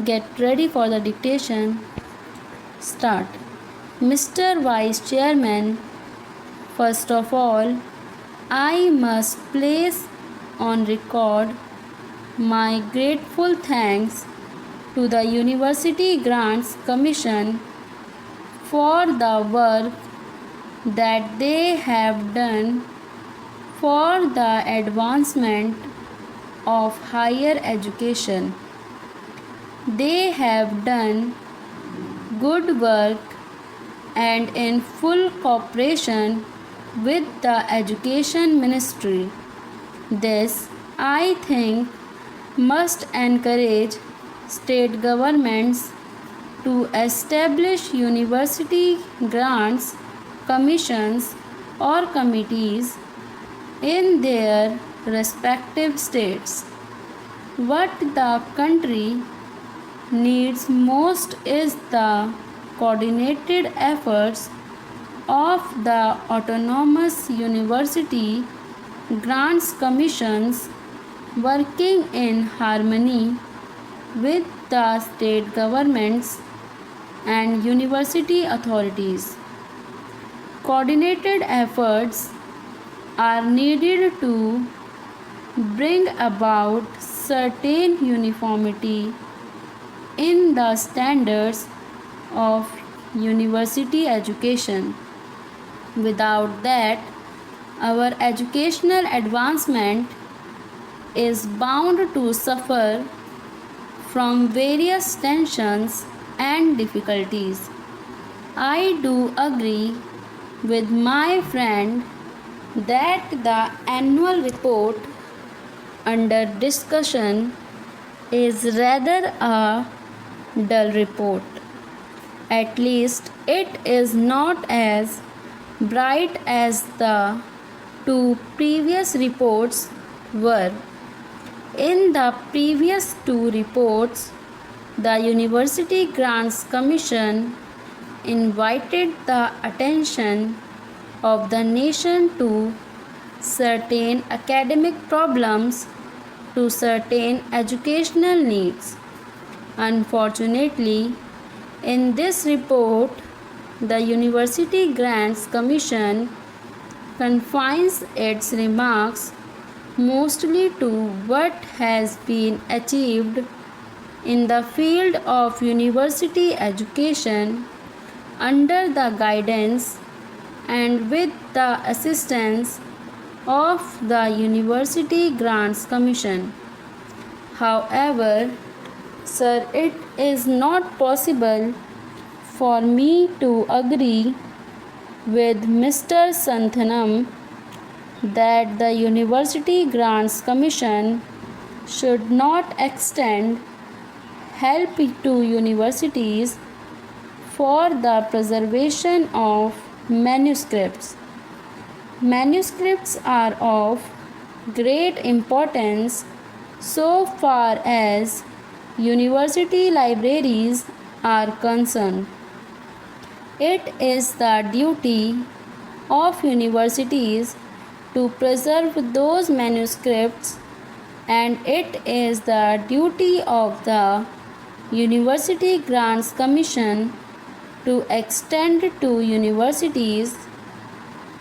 Get ready for the dictation. Start. Mr. Vice Chairman, first of all, I must place on record my grateful thanks to the University Grants Commission for the work that they have done for the advancement of higher education. They have done good work and in full cooperation with the Education Ministry. This, I think, must encourage state governments to establish university grants commissions or committees in their respective states. What the country needs most is the coordinated efforts of the autonomous university grants commissions working in harmony with the state governments and university authorities. Coordinated efforts are needed to bring about certain uniformity in the standards of university education. Without that, our educational advancement is bound to suffer from various tensions and difficulties. I do agree with my friend that the annual report under discussion is rather a dull report. At least it is not as bright as the two previous reports were. In the previous two reports, the University Grants Commission invited the attention of the nation to certain academic problems, to certain educational needs. Unfortunately, in this report, the University Grants Commission confines its remarks mostly to what has been achieved in the field of university education under the guidance and with the assistance of the University Grants Commission. However, sir, it is not possible for me to agree with Mr. Santhanam that the University Grants Commission should not extend help to universities for the preservation of manuscripts. Manuscripts are of great importance so far as university libraries are concerned. It is the duty of universities to preserve those manuscripts, and it is the duty of the University Grants Commission to extend to universities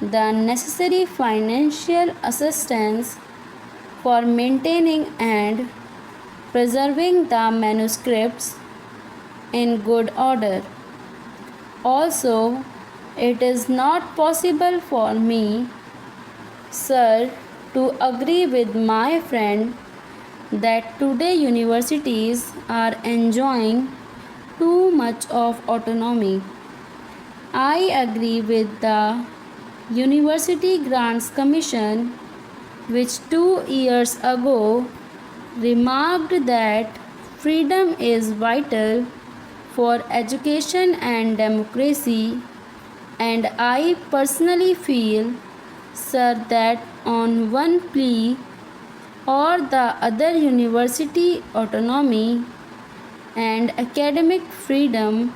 the necessary financial assistance for maintaining and preserving the manuscripts in good order. Also, it is not possible for me, sir, to agree with my friend that today universities are enjoying too much of autonomy. I agree with the University Grants Commission, which 2 years ago remarked that freedom is vital for education and democracy, and I personally feel, sir, that on one plea or the other, university autonomy and academic freedom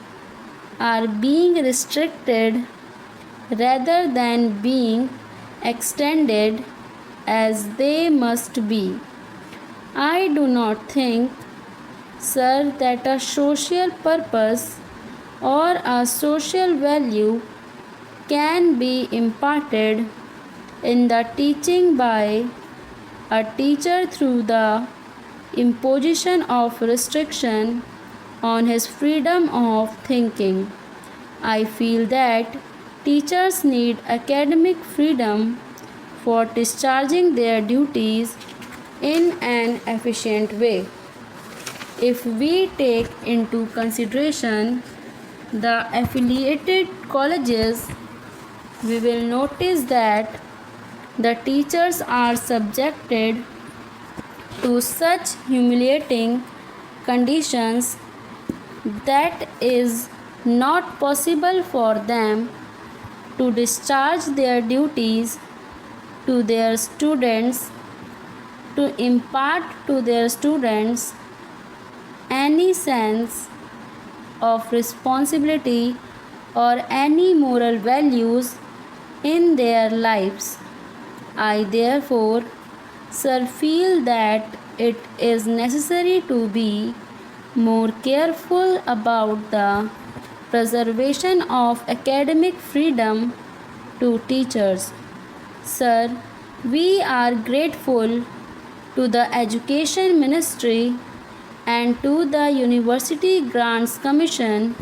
are being restricted rather than being extended as they must be. I do not think, Sir, that a social purpose or a social value can be imparted in the teaching by a teacher through the imposition of restriction on his freedom of thinking. I feel that teachers need academic freedom for discharging their duties in an efficient way. If we take into consideration the affiliated colleges, we will notice that the teachers are subjected to such humiliating conditions that is not possible for them to discharge their duties to their students, to impart to their students any sense of responsibility or any moral values in their lives. I therefore, sir, feel that it is necessary to be more careful about the preservation of academic freedom to teachers. Sir, we are grateful to the Education Ministry and to the University Grants Commission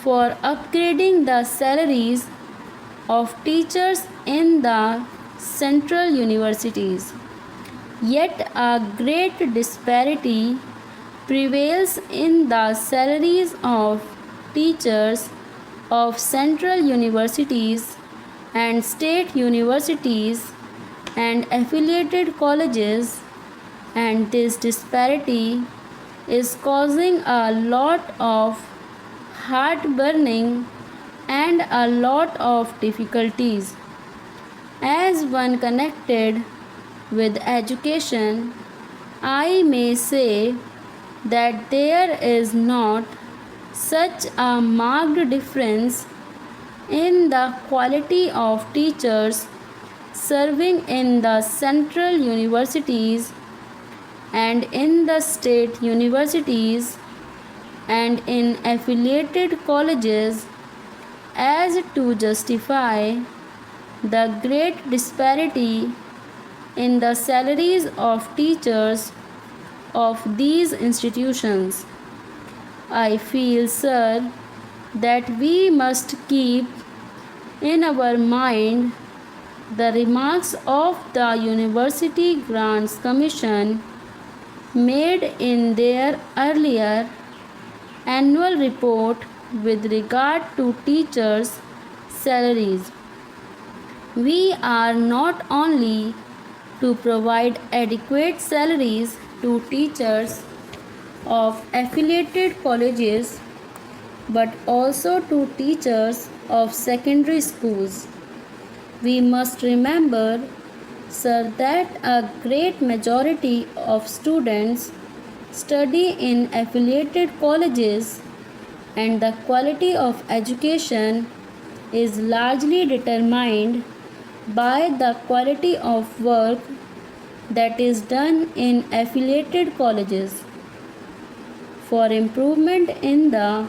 for upgrading the salaries of teachers in the central universities. Yet a great disparity prevails in the salaries of teachers of central universities and state universities and affiliated colleges, and this disparity is causing a lot of heartburning and a lot of difficulties. As one connected with education, I may say that there is not such a marked difference in the quality of teachers serving in the central universities and in the state universities and in affiliated colleges as to justify the great disparity in the salaries of teachers of these institutions. I feel, sir, that we must keep in our mind the remarks of the University Grants Commission made in their earlier annual report with regard to teachers' salaries. We are not only to provide adequate salaries to teachers of affiliated colleges but also to teachers of secondary schools. We must remember, sir, that a great majority of students study in affiliated colleges and the quality of education is largely determined by the quality of work that is done in affiliated colleges. For improvement in the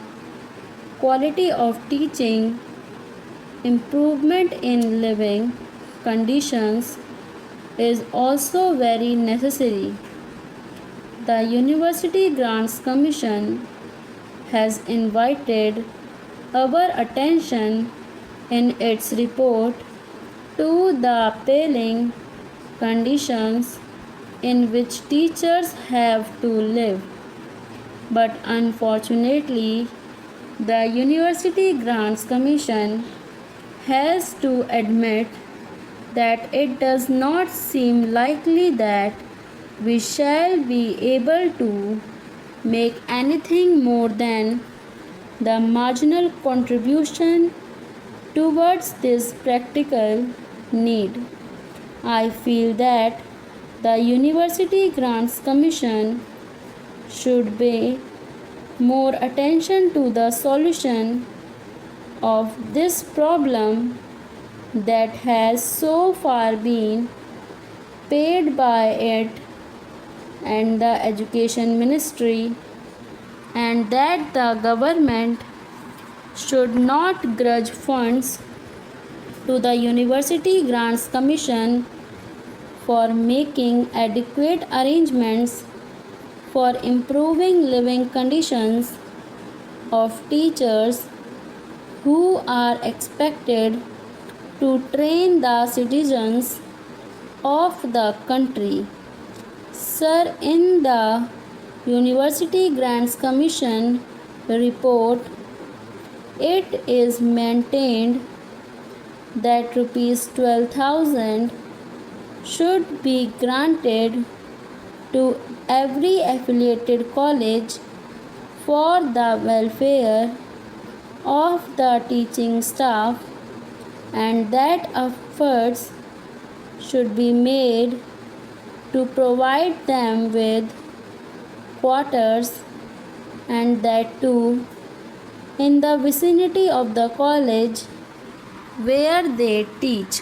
quality of teaching, improvement in living conditions is also very necessary. The University Grants Commission has invited our attention in its report to the appalling conditions in which teachers have to live. But unfortunately, the University Grants Commission has to admit that it does not seem likely that we shall be able to make anything more than the marginal contribution towards this practical need. I feel that the University Grants Commission should pay more attention to the solution of this problem that has so far been paid by it and the Education Ministry and that the government should not grudge funds to the University Grants Commission for making adequate arrangements for improving living conditions of teachers who are expected to train the citizens of the country. Sir, in the University Grants Commission report, it is maintained that rupees 12,000 should be granted to every affiliated college for the welfare of the teaching staff, and that efforts should be made to provide them with quarters, and that too in the vicinity of the college where they teach.